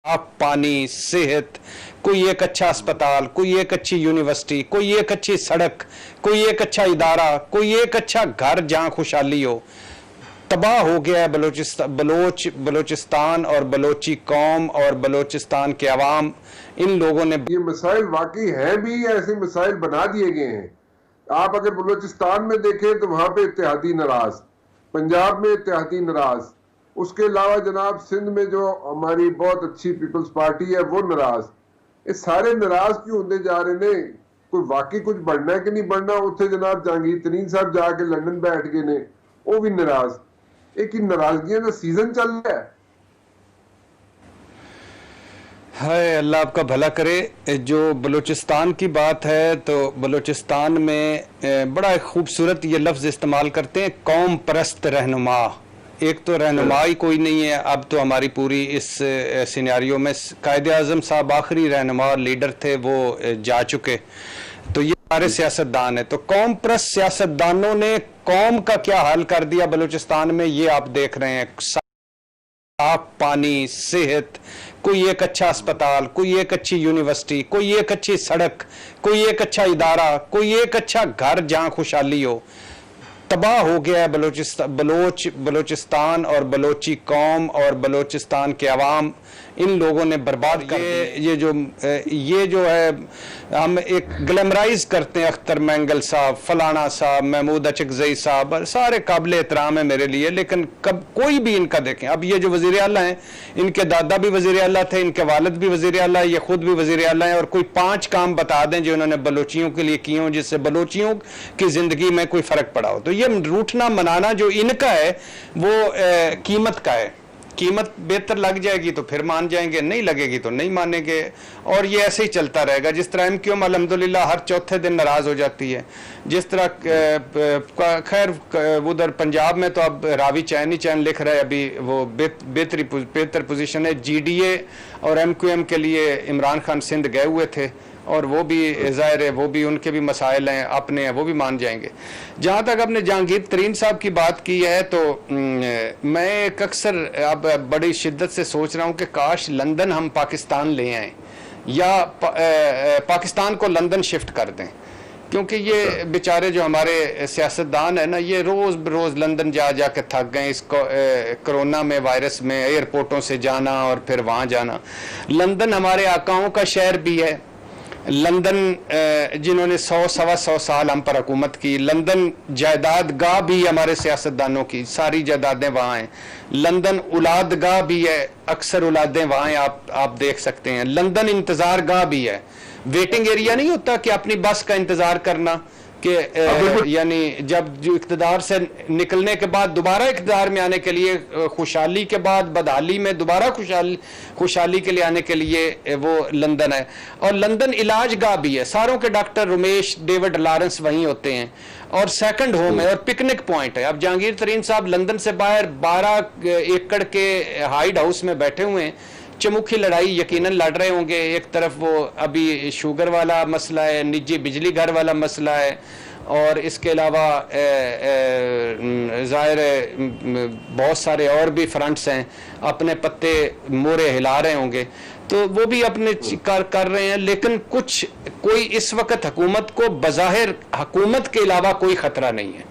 आप पानी, सेहत, कोई एक अच्छा अस्पताल, कोई एक अच्छी यूनिवर्सिटी, कोई एक अच्छी सड़क, कोई एक अच्छा इदारा, कोई एक अच्छा घर जहां खुशहाली हो। तबाह हो गया है बलोचिस्तान और बलोची कौम और बलोचिस्तान के अवाम। इन लोगों ने ये मसाइल वाकई हैं भी, ऐसे मसाइल बना दिए गए हैं। आप अगर बलोचिस्तान में देखें तो वहां पे इत्तेहादी नाराज, पंजाब में इत्तेहादी नाराज, उसके अलावा जनाब सिंध में जो हमारी बहुत अच्छी पीपल्स पार्टी है वो नाराज। ये सारे नाराज क्यों होते जा रहे ने? कोई वाकई कुछ बढ़ना है कि नहीं बढ़ना? उत्थे जनाब जहांगीर तरीन साहब जाके लंदन बैठ गए ने, वो भी नाराज। एक नाराजगियां का सीजन चल रहा है। हाय अल्लाह आपका भला करे। जो बलूचिस्तान की बात है तो बलूचिस्तान में बड़ा खूबसूरत ये लफ्ज़ इस्तेमाल करते हैं, कौम परस्त रहनुमा। एक तो रहनुमा ही कोई नहीं है। अब तो हमारी पूरी इस सिनेरियो में कायदे आज़म साहब आखिरी रहनुमा और लीडर थे, वो जा चुके। तो ये सारे सियासतदान है। तो कौम परस्त सियासतदानों ने कौम का क्या हाल कर दिया बलूचिस्तान में, ये आप देख रहे हैं। साफ पानी, सेहत, कोई एक अच्छा अस्पताल, कोई एक अच्छी यूनिवर्सिटी, कोई एक अच्छी सड़क, कोई एक अच्छा इदारा, कोई एक अच्छा घर जहां खुशहाली हो। तबाह हो गया है बलोचिस्तान और बलोची कौम और बलोचिस्तान के अवाम। इन लोगों ने बर्बाद कर ये जो है, हम एक ग्लैमराइज करते हैं अख्तर मैंगल साहब, फलाना साहब, महमूद अचकजई साहब, सारे काबिल एहतराम है मेरे लिए, लेकिन कब कोई भी इनका देखें। अब ये जो वज़ीर आला हैं, इनके दादा भी वज़ीर आला थे, इनके वालिद भी वज़ीर आला है, ये खुद भी वज़ीर आला है, और कोई 5 काम बता दें जो उन्होंने बलोचियों के लिए किए हों जिससे बलोचियों की ज़िंदगी में कोई फ़र्क पड़ा हो। तो ये रूठना मनाना जो इनका है वो कीमत का है। कीमत बेहतर लग जाएगी तो फिर मान जाएंगे, नहीं लगेगी तो नहीं मानेंगे, और ये ऐसे ही चलता रहेगा। जिस तरह एमक्यूएम अल्हम्दुलिल्लाह हर चौथे दिन नाराज़ हो जाती है, जिस तरह खैर उधर पंजाब में तो अब रावी चैन ही चैन लिख रहा है, अभी वो बेहतर पोजीशन है। जीडीए और एमक्यूएम के लिए इमरान खान सिंध गए हुए थे, और वो भी ज़ाहिर है वो भी उनके भी मसाइल हैं अपने हैं, वो भी मान जाएंगे। जहाँ तक आपने जहांगीर तरीन साहब की बात की है तो मैं एक अक्सर अब बड़ी शिद्दत से सोच रहा हूँ कि काश लंदन हम पाकिस्तान ले आएँ, या पाकिस्तान को लंदन शिफ्ट कर दें, क्योंकि ये बेचारे जो हमारे सियासतदान है ना, ये रोज़ बरोज़ लंदन जा के थक गए। इस कोरोना में, वायरस में, एयरपोर्टों से जाना और फिर वहाँ जाना। लंदन हमारे आकाओं का शहर भी है। लंदन जिन्होंने 100-125 साल हम पर हुकूमत की। लंदन जायदाद गाह भी हमारे सियासतदानों की, सारी जायदादें वहाँ हैं। लंदन औलाद गाह भी है, अक्सर औलादें वहाँ हैं, आप देख सकते हैं। लंदन इंतज़ार गाह भी है। वेटिंग एरिया नहीं होता कि अपनी बस का इंतज़ार करना, कि यानी जब जो इक़्तिदार से निकलने के बाद दोबारा इक़्तिदार में आने के लिए, खुशहाली के बाद बदहाली में दोबारा खुशहाली के लिए आने के लिए वो लंदन है। और लंदन इलाज गाह भी है। सारों के डॉक्टर रमेश डेविड लॉरेंस वहीं होते हैं, और सेकंड होम है और पिकनिक पॉइंट है। अब जहांगीर तरीन साहब लंदन से बाहर 12 एकड़ के हाइड हाउस में बैठे हुए हैं। चमुखी लड़ाई यकीनन लड़ रहे होंगे। एक तरफ वो अभी शुगर वाला मसला है, निजी बिजली घर वाला मसला है, और इसके अलावा ज़ाहिर है बहुत सारे और भी फ्रंट्स हैं, अपने पत्ते मोरे हिला रहे होंगे, तो वो भी अपने कर रहे हैं। लेकिन कोई इस वक्त हुकूमत को बज़ाहिर हुकूमत के अलावा कोई ख़तरा नहीं है।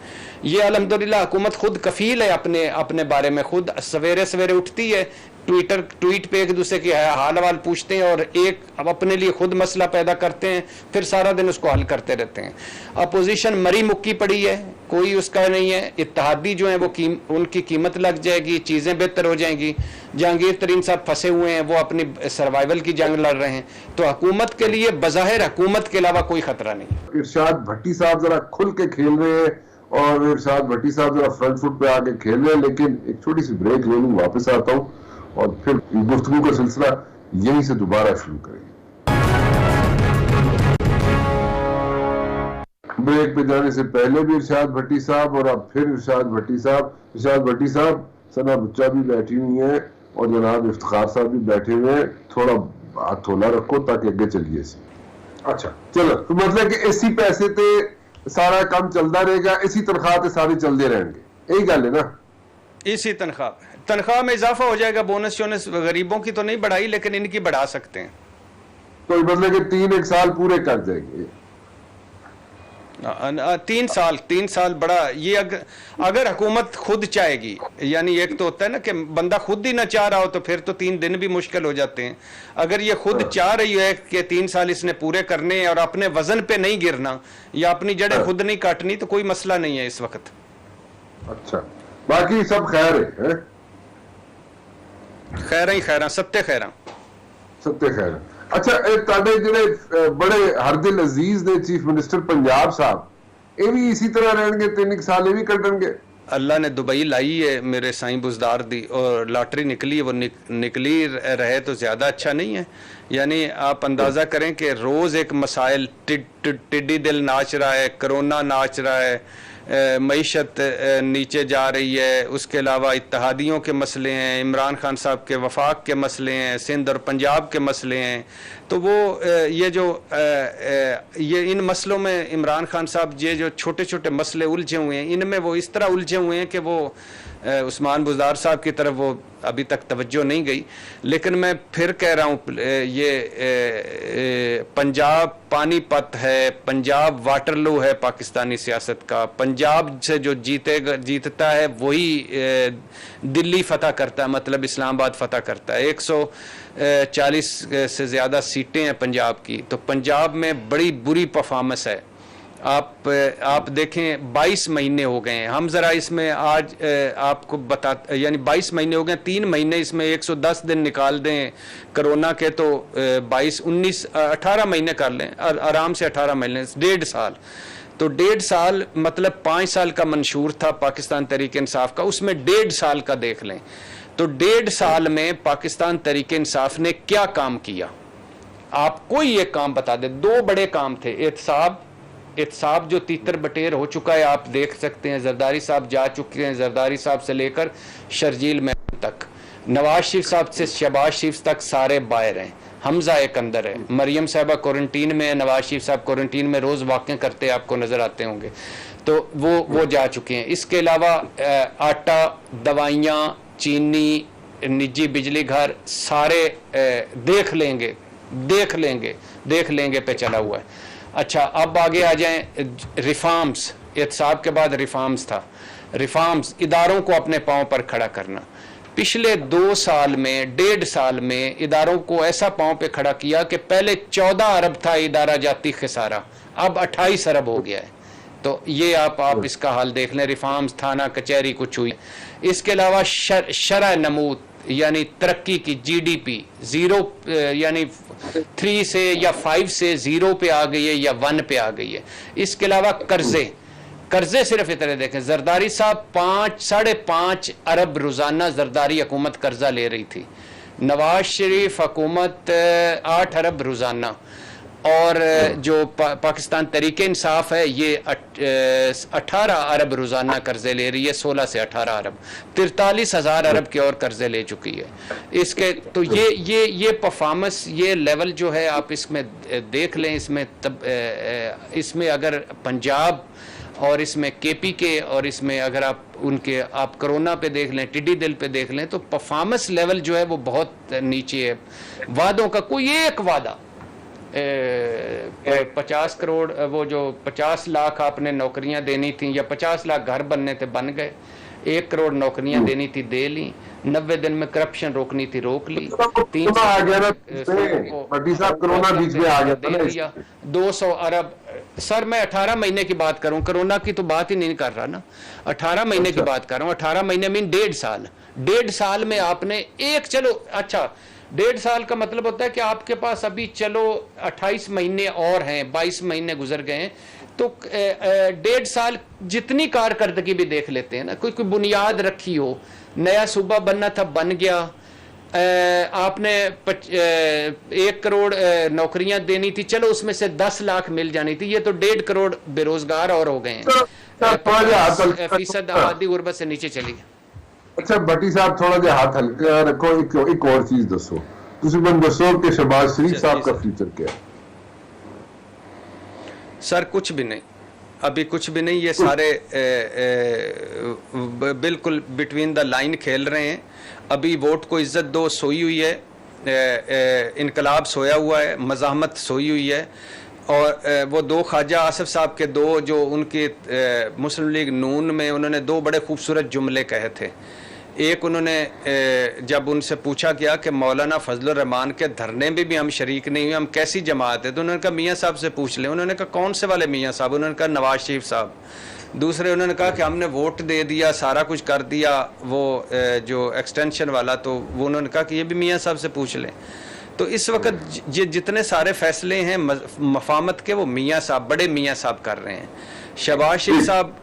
ये अल्हम्दुलिल्लाह हुकूमत खुद कफ़ील है अपने बारे में। खुद सवेरे सवेरे उठती है, ट्वीट पे एक दूसरे की हाल हवाल पूछते हैं, और एक अब अपने लिए खुद मसला पैदा करते हैं, फिर सारा दिन उसको हल करते रहते हैं। अपोजिशन मरी मुक्की पड़ी है, कोई उसका नहीं है। इत्तेहादी जो है वो उनकी कीमत लग जाएगी, चीज़ें बेहतर हो जाएंगी। जहांगीर तरीन साहब फंसे हुए हैं, वो अपनी सर्वाइवल की जंग लड़ रहे हैं। तो हुकूमत के लिए बज़ाहिर हुकूमत के अलावा कोई खतरा नहीं। इरशाद भट्टी साहब जरा खुल के खेल रहे हैं, और इरशाद भट्टी साहब जरा फ्रंट फुट पे आके खेल रहे हैं। लेकिन एक छोटी सी ब्रेक ले लूँ, वापस आता हूँ, और फिर गुफ्तगू का सिलसिला यहीं से दोबारा शुरू करेंगे। ब्रेक पे जाने से पहले भी इरशाद भट्टी साहब, और अब फिर इरशाद भट्टी साहब। इरशाद भट्टी साहब, सना बुच्चा भी बैठी हुई है, और जनाब इफ्तिखार साहब भी बैठे हुए हैं। थोड़ा हाथ थोला रखो ताकि आगे चलिए। अच्छा चलो, तो मतलब कि इसी पैसे ते सारा काम चलता रहेगा, इसी तनख्वाह ते सारे चलते रहेंगे, यही गल है ना? इसी तनख्वाह तनख्वाह में इजाफा हो जाएगा, बोनस शोनस गरीबों की तो नहीं बढ़ाई लेकिन इनकी बढ़ा सकते हैं। तो मतलब कि 3 साल पूरे कर जाएंगे। 3 साल बड़ा ये अगर हुकूमत खुद चाहेगी, यानी एक तो होता है ना कि बंदा खुद ही ना चाह रहा हो तो फिर तो 3 दिन भी मुश्किल हो जाते हैं। अगर ये खुद चाह रही है कि 3 साल इसने पूरे करने हैं और अपने वजन पे नहीं गिरना या अपनी जड़ें खुद नहीं काटनी तो कोई मसला नहीं है इस वक्त। अच्छा, बाकी सब खैर है? खैर ही खैर, सत्य खैर, सत्य खैर। अच्छा, ताड़े जिहड़े बड़े हरदिल अजीज ने चीफ मिनिस्टर पंजाब साहब, ये भी इसी तरह रहेंगे 3 साल ये भी कटेंगे? अल्लाह ने दुबई लाई है मेरे साईं बुजदार दी और लॉटरी निकली, वो निकली रहे तो ज़्यादा अच्छा नहीं है। यानी आप अंदाज़ा करें कि रोज़ एक मसाइल, टिड्डी दिल नाच रहा है, कोरोना नाच रहा है, मईशत नीचे जा रही है, उसके अलावा इत्तेहादियों के मसले हैं, इमरान खान साहब के वफाक के मसले हैं, सिंध और पंजाब के मसले हैं। तो वो ये इन मसलों में इमरान खान साहब ये जो छोटे छोटे मसले उलझे हुए हैं, इनमें वो इस तरह उलझे हुए हैं कि वो उस्मान बुज़दार साहब की तरफ वो अभी तक तवज्जो नहीं गई। लेकिन मैं फिर कह रहा हूँ, ये पंजाब पानीपत है, पंजाब वाटरलू है पाकिस्तानी सियासत का। पंजाब से जो जीतता है वही दिल्ली फतह करता है, मतलब इस्लामाबाद फतह करता है। 140 से ज़्यादा सीटें हैं पंजाब की, तो पंजाब में बड़ी बुरी परफॉर्मेंस है। आप देखें 22 महीने हो गए हैं, हम ज़रा इसमें आज आपको यानी 22 महीने हो गए, 3 महीने इसमें 110 दिन निकाल दें कोरोना के तो 22, 19, 18 महीने कर लें आराम से, 18 महीने, 1.5 साल। तो 1.5 साल मतलब 5 साल का मंशूर था पाकिस्तान तहरीक इंसाफ का, उसमें 1.5 साल का देख लें। तो 1.5 साल में पाकिस्तान तहरीक इंसाफ ने क्या काम किया? आप कोई एक काम बता दें। 2 बड़े काम थे। एहतसाब जो तीतर बटेर हो चुका है, आप देख सकते हैं, जरदारी साहब जा चुके हैं, जरदारी साहब से लेकर शर्जील महमूद तक, नवाज शरीफ साहब से शहबाज शरीफ तक सारे बाहर हैं, हमजा एक अंदर है, मरियम साहबा क्वारंटीन में है, नवाज शरीफ साहब क्वारंटीन में रोज़ वाक़े करते आपको नज़र आते होंगे, तो वो जा चुके हैं। इसके अलावा आटा, दवाइयाँ, चीनी, निजी बिजली घर सारे देख लेंगे पे चला हुआ है। अच्छा, अब आगे आ जाएं रिफॉर्म्स। एहतसाब के बाद रिफॉर्म्स था। रिफॉर्म्स, इदारों को अपने पाँव पर खड़ा करना। पिछले 2 साल में, 1.5 साल में इदारों को ऐसा पाँव पे खड़ा किया कि पहले 14 अरब था इदारा जाती खसारा, अब 28 अरब हो गया है। तो ये आप इसका हाल देख लें। रिफॉर्म्स, थाना कचहरी कुछ हुई। इसके अलावा शरह नमूद यानी तरक्की की, GDP 0 यानी 3 से या 5 से 0 पे आ गई है या 1 पे आ गई है। इसके अलावा कर्जे सिर्फ इतने देखें, जरदारी साहब 5.5 अरब रोजाना जरदारी हुकूमत कर्जा ले रही थी, नवाज शरीफ हुकूमत 8 अरब रोजाना, और जो पाकिस्तान तहरीक इंसाफ है ये 18 अरब रोज़ाना कर्जे ले रही है, 16 से 18 अरब, 43,000 अरब के और कर्जे ले चुकी है। इसके तो ये परफॉर्मेंस, ये लेवल जो है आप इसमें देख लें। इसमें अगर पंजाब और इसमें KPK और इसमें अगर आप कोरोना पे देख लें, टिड्डी दिल पे देख लें, तो परफॉर्मेंस लेवल जो है वो बहुत नीचे है। वादों का कोई एक वादा, 50 करोड़, वो जो 50 लाख आपने नौकरियां देनी थी या 50 लाख घर बनने थे बन गए, 1 करोड़ नौकरियां देनी थी दे ली, 90 दिन में करप्शन रोकनी थी रोक ली, 200 अरब। सर मैं 18 महीने की बात करूं, कोरोना की तो बात ही नहीं कर रहा ना, 18 महीने की बात कर रहा हूं। 18 महीने मीन 1.5 साल। 1.5 साल में आपने चलो अच्छा 1.5 साल का मतलब होता है कि आपके पास अभी चलो 28 महीने और हैं, 22 महीने गुजर गए हैं, तो 1.5 साल जितनी कारकर्दगी भी देख लेते हैं ना, कोई बुनियाद रखी हो, नया सूबा बनना था बन गया, आपने 1 करोड़ नौकरियां देनी थी, चलो उसमें से 10 लाख मिल जानी थी, ये तो 1.5 करोड़ बेरोजगार और हो गए हैं, 50% आबादी गुर्बत से नीचे चली गई। अच्छा भट्टी साहब, थोड़ा जिहा हाथ हल्का रखो, एक और चीज दसो, तुसी मैनूं दसो कि शहबाज शरीफ साहब का फ्यूचर क्या है? सर कुछ भी नहीं। अभी कुछ भी नहीं, ये सारे बिल्कुल बिटवीन द लाइन खेल रहे हैं। अभी वोट को इज्जत दो सोई हुई है, इनकलाब सोया हुआ है, मज़ाहमत सोई हुई है। और वो दो ख्वाजा आसिफ साहब के दो जो उनके मुस्लिम लीग नून में उन्होंने दो बड़े खूबसूरत जुमले कहे थे। एक उन्होंने जब उनसे पूछा गया कि मौलाना फजलुर रहमान के धरने में भी हम शरीक नहीं हुए, हम कैसी जमात है, तो उन्होंने कहा मियाँ साहब से पूछ लें। उन्होंने कहा कौन से वाले मियाँ साहब? उन्होंने कहा नवाज शरीफ साहब। दूसरे उन्होंने कहा कि हमने वोट दे दिया, सारा कुछ कर दिया, वो जो एक्सटेंशन वाला, तो वो उन्होंने कहा कि ये भी मियाँ साहब से पूछ लें। तो इस वक्त जितने सारे फैसले हैं मफामत के, वो मियाँ साहब, बड़े मियाँ साहब कर रहे हैं। शहबाज शरीफ साहब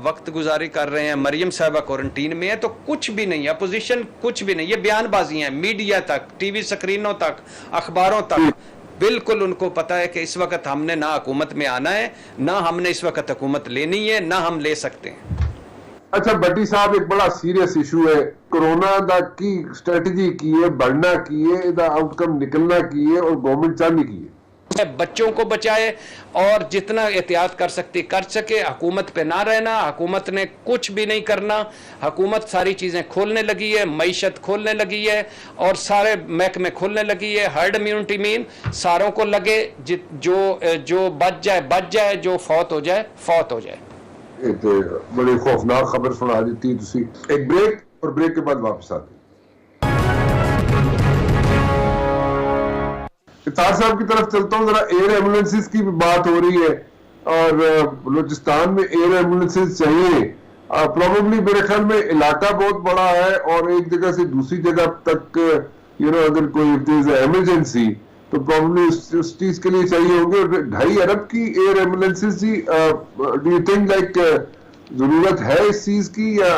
वक्त गुजारी कर रहे हैं, मरियम साहबा क्वारंटीन में है, तो कुछ भी नहीं, अपोजिशन कुछ भी नहीं, ये बयानबाजियां हैं। मीडिया तक, टीवी स्क्रीनों तक, अखबारों तक बिल्कुल उनको पता है कि इस वक्त हमने ना हुकूमत में आना है, ना हमने इस वक्त हुकूमत लेनी है, ना हम ले सकते हैं। अच्छा भट्टी साहब, एक बड़ा सीरियस इशू है कोरोना दा की स्ट्रेटजी की है, बढ़ना की है, इदा आउटकम निकलना की है और गवर्नमेंट चाहने की है बच्चों को बचाए और जितना एहतियात कर सकती कर सके। हुकूमत पे ना रहना, हुकूमत ने कुछ भी नहीं करना। हुकूमत सारी चीज़ें खोलने लगी है, मईशत खोलने लगी है और सारे महकमे खोलने लगी है। हर्ड इम्यूनिटी मीन सारों को लगे, जो बच जाए, जो फौत हो जाए फौत हो जाए। बड़ी खौफनाक खबर सुना दी थी। एक ब्रेक और ब्रेक के बाद वापस आते। इफ्तार साहब की तरफ चलता हूँ, जरा एयर एम्बुलेंसेज की भी बात हो रही है और बलूचिस्तान में एयर एम्बुलेंसेज चाहिए। प्रोबेबली मेरे ख्याल में इलाका बहुत बड़ा है और एक जगह से दूसरी जगह तक अगर कोई इमरजेंसी तो प्रोबेबली उस चीज के लिए चाहिए होंगे। 2.5 अरब की एयर एम्बुलेंसेज जी, डू यू थिंक लाइक जरूरत है इस चीज की या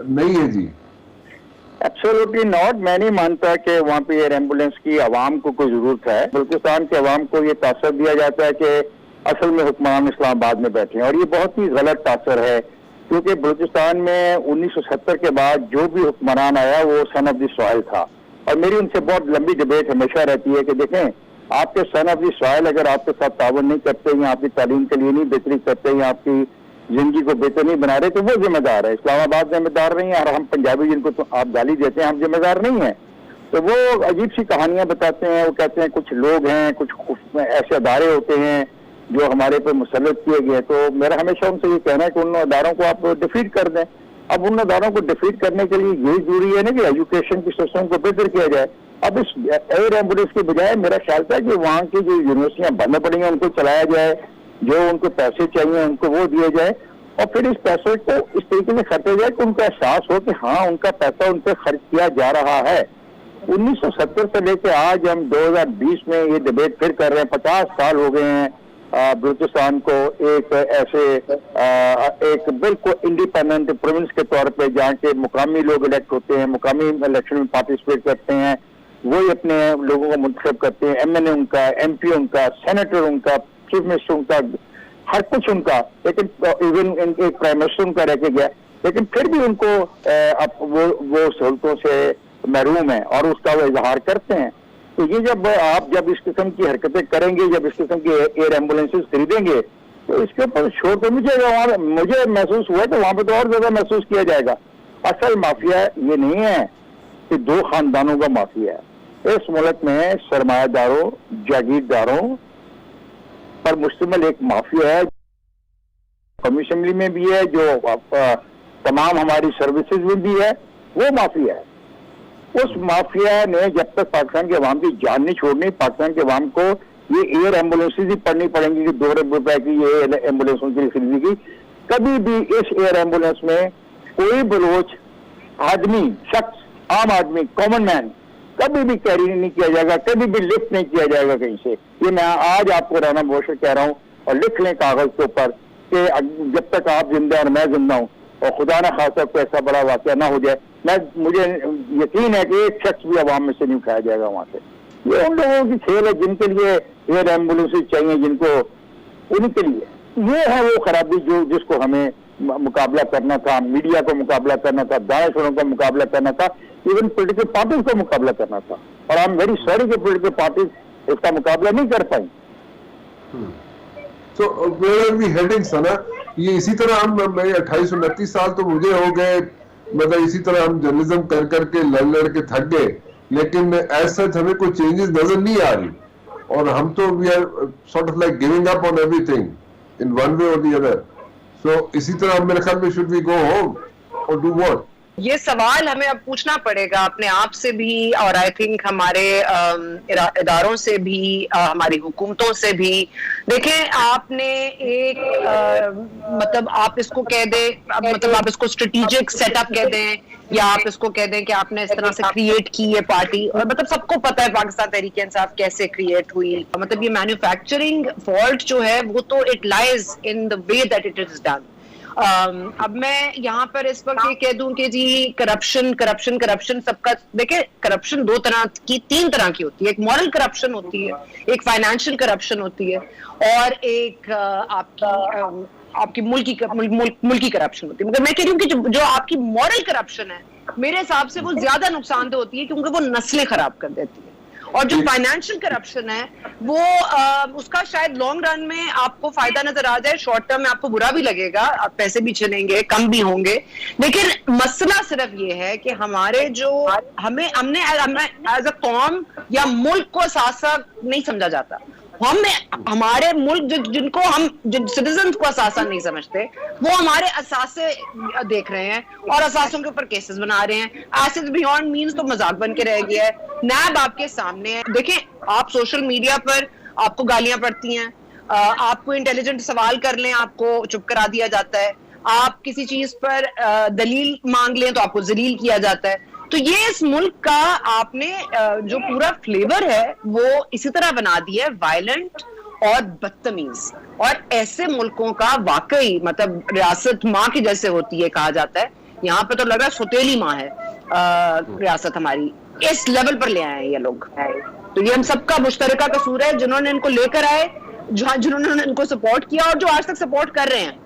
नहीं है जी? Absolutely not. मैं नहीं मानता कि वहाँ पे एयर एम्बुलेंस की आवाम को कोई जरूरत है। बलूचिस्तान के आवाम को ये तासर दिया जाता है कि असल में हुक्मरान इस्लामाबाद में बैठे हैं और ये बहुत ही गलत तासर है, क्योंकि बलूचिस्तान में 1970 के बाद जो भी हुक्मरान आया वो सन ऑफ द सॉइल था। और मेरी उनसे बहुत लंबी डिबेट हमेशा रहती है कि देखें, आपके सन ऑफ द सॉइल अगर आपके साथ तावन नहीं करते या आपकी तालीम के लिए नहीं बेहतरी करते या आपकी जिंदगी को बेहतर नहीं बना रहे तो वो जिम्मेदार है। इस्लामाबाद जिम्मेदार नहीं है और हम पंजाबी जिनको तो आप गाली देते हैं हम जिम्मेदार नहीं है। तो वो अजीब सी कहानियां बताते हैं। वो कहते हैं कुछ लोग हैं, कुछ ऐसे अदारे होते हैं जो हमारे पे मुसल्लत किए गए। तो मेरा हमेशा उनसे ये कहना है कि उन अदारों को आप डिफीट कर दें। अब उन अदारों को डिफीट करने के लिए यही जरूरी है ना कि एजुकेशन की सिस्टम को बेहतर किया जाए। अब इस एयर एम्बुलेंस के बजाय मेरा ख्याल था कि वहाँ की जो यूनिवर्सिटियां बंद पड़ी हैं उनको चलाया जाए, जो उनको पैसे चाहिए उनको वो दिए जाए और फिर इस पैसे को इस तरीके से खर्चा जाए कि उनको एहसास हो कि हाँ उनका पैसा उन पर खर्च किया जा रहा है। 1970 से लेकर आज हम 2020 में ये डिबेट फिर कर रहे हैं। 50 साल हो गए हैं बलूचिस्तान को एक ऐसे एक बिल्कुल इंडिपेंडेंट प्रोविंस के तौर पे जहाँ के मुकामी लोग इलेक्ट होते हैं, मुकामी इलेक्शन में पार्टिसिपेट करते हैं, वही अपने लोगों को मुंतखब करते हैं। MNA उनका, MP उनका, सेनेटर उनका, चीफ मिनिस्टर उनका, हर कुछ उनका, लेकिन इवन एक प्राइम मिनिस्टर उनका रह के गया, लेकिन फिर भी उनको अब वो सहूलतों से महरूम है और उसका वो इजहार करते हैं। तो ये जब इस किस्म की हरकतें करेंगे, जब इस किस्म की एयर एम्बुलेंसेज खरीदेंगे तो इसके ऊपर शोर तो मुझे महसूस हुआ कि वहां पर तो और ज्यादा महसूस किया जाएगा। असल माफिया ये नहीं है कि 2 खानदानों का माफिया है। इस मुल्क में सरमायादारों, जागीरदारों पर मुश्तमिल एक माफिया है, कौमी असेंबली में भी है, जो तमाम हमारी सर्विसेज में भी है, वो माफिया है। उस माफिया ने जब तक पाकिस्तान के अवाम की जान नहीं छोड़नी, पाकिस्तान के अवाम को ये एयर एम्बुलेंसेज ही पढ़नी पड़ेंगी कि 2 अरब रुपए की ये एम्बुलेंस उनकी खरीदी गई। कभी भी इस एयर एम्बुलेंस में कोई बलोच आदमी, शख्स, आम आदमी, कॉमन मैन कभी भी कैरी नहीं किया जाएगा, कभी भी लिफ्ट नहीं किया जाएगा कहीं से। ये मैं आज आपको राना बोशर कह रहा हूँ और लिख लें कागज के ऊपर कि जब तक आप जिंदा और मैं जिंदा हूँ और खुदा ना खासा कोई ऐसा बड़ा वाकया ना हो जाए, मुझे यकीन है कि एक शख्स भी अवाम में से नहीं उठाया जाएगा वहां से। ये उन लोगों की खेल है जिनके लिए एयर एम्बुलेंसेज चाहिए, जिनको उनके लिए ये है वो खराबी जिसको हमें मुकाबला करना था, मीडिया को मुकाबला करना था, दानिशवरों का मुकाबला करना था, इवन पोलिटिकल पार्टीज को मुकाबला करना था। और आई एम वेरी सॉरी कि पोलिटिकल पार्टीज इसका मुकाबला नहीं कर पाई। So where are we heading, सना? ये इसी तरह हम 28-29 साल तो मुझे हो गए, मतलब इसी तरह हम जर्नलिज्म कर करके लड़ के थक गए, लेकिन ऐसा हमें कोई चेंजेस नजर नहीं आ रही, और हम तो we are sort of like giving up on everything in one way और द अदर. सो इसी तरह मेरे ख्याल में शुड वी गो होम और डू व्हाट? ये सवाल हमें अब पूछना पड़ेगा अपने आप से भी, और आई थिंक हमारे इदारों से भी, हमारी हुकूमतों से भी. देखें, आपने एक मतलब आप इसको कह दें, मतलब आप इसको स्ट्रेटेजिक सेटअप कह दें, या आप इसको कह दें कि आपने इस तरह से क्रिएट की ये पार्टी, और मतलब सबको पता है पाकिस्तान तहरीक इंसाफ कैसे क्रिएट हुई. मतलब ये मैन्युफैक्चरिंग फॉल्ट जो है वो तो it lies in the way that it is done. अब मैं यहाँ पर इस वक्त ये कह दूं कि जी करप्शन सबका, देखिए करप्शन दो तरह की, तीन तरह की होती है. एक मॉरल करप्शन होती है, एक फाइनेंशियल करप्शन होती है, और एक आपकी मुल्की करप्शन होती है. मगर मैं कह रही हूँ कि जो आपकी मॉरल करप्शन है मेरे हिसाब से वो ज्यादा नुकसानदेह होती है, क्योंकि वो नस्लें खराब कर देती है. और जो फाइनेंशियल करप्शन है वो उसका शायद लॉन्ग रन में आपको फायदा नजर आ जाए, शॉर्ट टर्म में आपको बुरा भी लगेगा, आप पैसे भी चलेंगे, कम भी होंगे. लेकिन मसला सिर्फ ये है कि हमारे जो हमने एज अ कौम या मुल्क को असासा नहीं समझा जाता. हमारे मुल्क जिनको हम सिटीजन को असासा नहीं समझते, वो हमारे असासे देख रहे हैं और असासों के ऊपर केसेस बना रहे हैं. एसेट्स बियॉन्ड मींस तो मजाक बन के रह गया है. नैब आपके सामने है. देखें, आप सोशल मीडिया पर आपको गालियां पड़ती हैं, आपको इंटेलिजेंट सवाल कर लें आपको चुप करा दिया जाता है, आप किसी चीज पर दलील मांग लें तो आपको जलील किया जाता है. तो ये इस मुल्क का आपने जो पूरा फ्लेवर है वो इसी तरह बना दिया है, वायलेंट और बदतमीज. और ऐसे मुल्कों का वाकई मतलब रियासत माँ की जैसे होती है कहा जाता है, यहाँ पे तो लग रहा है सुतेली माँ है रियासत हमारी. इस लेवल पर ले आए हैं ये लोग. तो ये हम सबका मुश्तरका कसूर है, जिन्होंने इनको लेकर आए, जिन्होंने इनको सपोर्ट किया और जो आज तक सपोर्ट कर रहे हैं.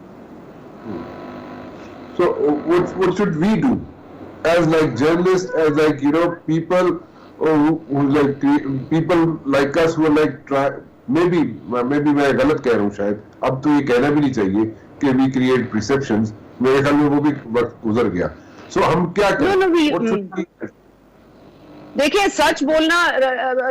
So what should we do as like journalists, as like people who like people like us who are like maybe मैं गलत कह रहा हूँ शायद, अब तो ये कहना भी नहीं चाहिए कि we create perceptions. मेरे ख्याल में वो भी वक्त गुजर गया. So हम क्या करें? देखिए, सच बोलना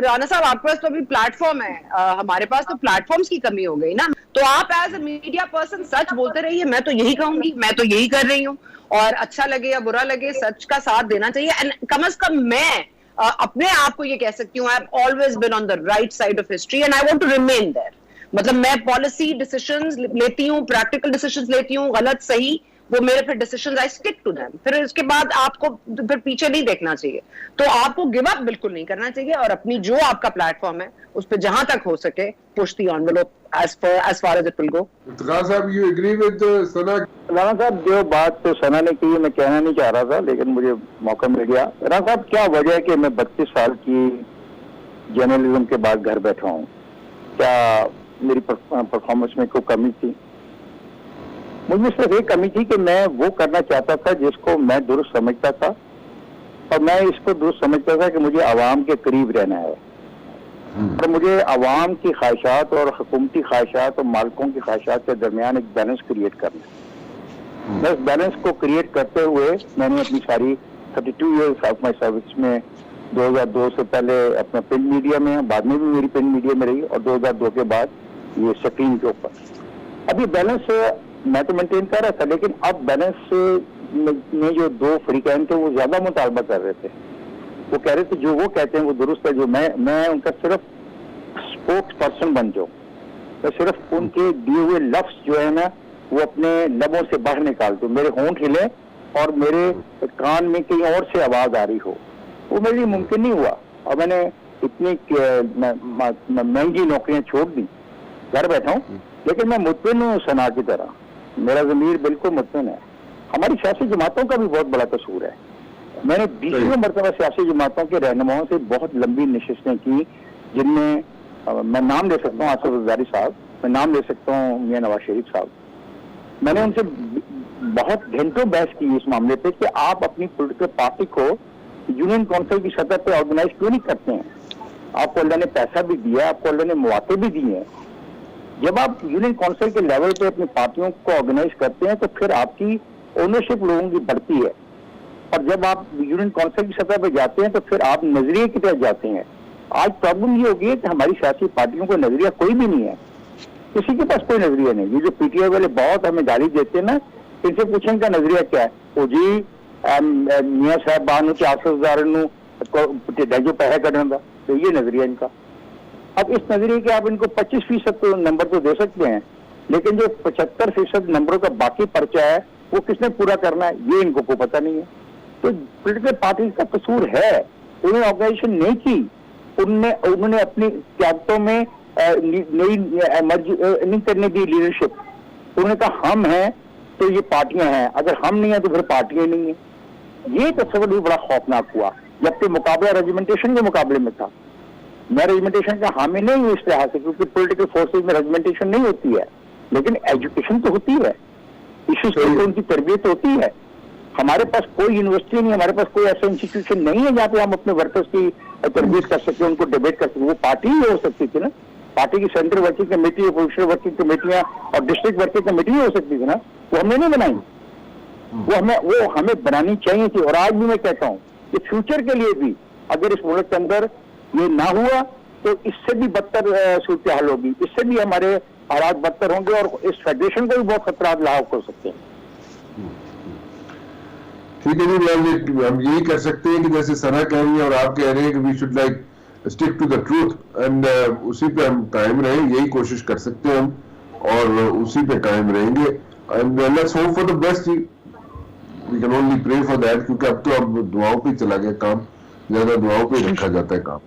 राना साहब, आपके पास तो अभी प्लेटफॉर्म है, हमारे पास तो प्लेटफॉर्म्स की कमी हो गई ना. तो आप एज अ मीडिया पर्सन सच बोलते रहिए. मैं तो यही कहूंगी, मैं तो यही कर रही हूँ, और अच्छा लगे या बुरा लगे सच का साथ देना चाहिए. एंड कम से कम मैं अपने आप को ये कह सकती हूँ, I have always been on the right side of history and I want to remain there. मतलब मैं पॉलिसी डिसीजंस लेती हूँ, प्रैक्टिकल डिसीजंस लेती हूँ, गलत सही वो मेरे फिर decisions, I stick to them. फिर इसके बाद आपको फिर पीछे नहीं देखना चाहिए. तो आपको गिव अप बिल्कुल नहीं करना चाहिए, और अपनी जो आपका प्लेटफॉर्म है उस पर जहां तक हो सके push the envelope as far as it will go. साहब, you agree with सना? राना साहब, जो बात तो सना ने की मैं कहना नहीं चाह रहा था, लेकिन मुझे मौका मिल गया. राना साहब, क्या वजह है कि मैं 32 साल की जर्नलिज्म के बाद घर बैठा हूँ? क्या मेरी परफॉर्मेंस में कोई कमी थी? मुझे सिर्फ एक कमी थी कि मैं वो करना चाहता था जिसको मैं दुरुस्त समझता था, और मैं इसको दुरुस्त समझता था कि मुझे आवाम के करीब रहना है, और मुझे आवाम की ख्वाहिशात और हुकूमती ख्वाहिशात और मालिकों की ख्वाहिशात के दरमियान एक बैलेंस क्रिएट करना है. मैं इस बैलेंस को क्रिएट करते हुए मैंने अपनी सारी 32 ईयर्स ऑफ माई सर्विस में 2002 से पहले अपना प्रिंट मीडिया में, बाद में भी मेरी प्रिंट मीडिया में रही, और 2002 के बाद ये स्क्रीन के ऊपर. अभी बैलेंस मैं तो मेंटेन कर रहा था, लेकिन अब बैलेंस में जो दो फरीकैन थे वो ज्यादा मुतालबा कर रहे थे. वो कह रहे थे जो वो कहते हैं वो दुरुस्त है, जो मैं उनका सिर्फ स्पोक्स पर्सन बन जाऊं, तो सिर्फ उनके दिए हुए लफ्ज जो है ना वो अपने लबों से बाहर निकाल दूं, मेरे होंठ हिले और मेरे कान में कहीं और से आवाज आ रही हो. वो मेरे लिए मुमकिन नहीं हुआ, और मैंने इतनी महंगी नौकरियां छोड़ दी, घर बैठा हूँ. लेकिन मैं मुतमिन हूँ सना की तरह, मेरा ज़मीर बिल्कुल मुतमिन है. हमारी सियासी जमातों का भी बहुत बड़ा कसूर है. मैंने 20 मरतबा सियासी जमातों के रहनुमाओं से बहुत लंबी नशिस्तें की, जिनमें मैं नाम ले सकता हूँ आसिफ ज़रदारी साहब, मैं नाम ले सकता हूँ मियां नवाज शरीफ साहब. मैंने उनसे बहुत घंटों बहस की इस मामले पे कि आप अपनी पॉलिटिकल पार्टी को यूनियन काउंसिल की सतह पर ऑर्गेनाइज क्यों नहीं करते हैं? आपको अल्लाह ने पैसा भी दिया, आपको अल्लाह ने मौके भी दिए हैं, जब आप यूनियन काउंसिल के लेवल पे अपनी पार्टियों को ऑर्गेनाइज करते हैं तो फिर आपकी ओनरशिप लोगों की बढ़ती है, और जब आप यूनियन काउंसिल की सतह पे जाते हैं तो फिर आप नजरिए की तरफ जाते हैं। आज प्रॉब्लम ये होगी कि हमारी सियासी पार्टियों को नजरिया कोई भी नहीं है, किसी के पास कोई नजरिया नहीं। ये जो पीटीआई वाले बहुत हमें गाली देते हैं ना, इनसे पूछें इनका नजरिया क्या है। वो जी मियाँ साहबान 400,000 जो पैसा करना, तो ये नजरिया इनका। अब इस नजरिए के आप इनको 25% नंबर तो दे सकते हैं, लेकिन जो 75% नंबरों का बाकी पर्चा है वो किसने पूरा करना है ये इनको को पता नहीं है। तो पॉलिटिकल पार्टी का कसूर है, उन्होंने ऑर्गेनाइजेशन नहीं की, उन्होंने अपनी क्यादतों में नई नहीं करने दी लीडरशिप। उन्होंने कहा हम हैं तो ये पार्टियां हैं, अगर हम नहीं है तो फिर पार्टियां नहीं है। ये तस्वीर भी बड़ा खौफनाक हुआ, जबकि मुकाबला रेजिमेंटेशन के मुकाबले में था। मैं रेजिमेंटेशन का हामी नहीं हूँ इस लिहाज से, क्योंकि पॉलिटिकल फोर्सेज में रेजिमेंटेशन नहीं होती है, लेकिन एजुकेशन तो होती है, इश्यूज पर उनकी तरबियत होती है। हमारे पास कोई यूनिवर्सिटी नहीं, हमारे पास कोई ऐसा इंस्टीट्यूशन नहीं है जहाँ पे हम अपने वर्कर्स की तरबियत कर सकते, उनको डिबेट कर सकते। वो पार्टी ही हो सकती थी ना, पार्टी की central working committee, provincial working कमेटियां और डिस्ट्रिक्ट वर्किंग कमेटी हो सकती थी ना, वो हमने नहीं बनाई। वो हमें बनानी चाहिए थी। और आज भी मैं कहता हूँ कि फ्यूचर के लिए भी अगर इस मुल्क के अंदर ये ना हुआ तो इससे भी बदतर सूरत हाल होगी, इससे भी हमारे हालात बदतर होंगे और इस फेडरेशन को भी बहुत खतरात लाहक हो सकते हैं। ठीक है जी, हम यही कर सकते हैं कि जैसे सना कह रही है और आप कह रहे हैं कि we should like stick to the truth, and उसी पे हम कायम रहें, यही कोशिश कर सकते हैं हम, और उसी पे कायम रहेंगे। And let's hope for the best, we can only pray for that, क्योंकि अब तो दुआओं पे चला गया काम, ज्यादा दुआओं पे रखा जाता है काम।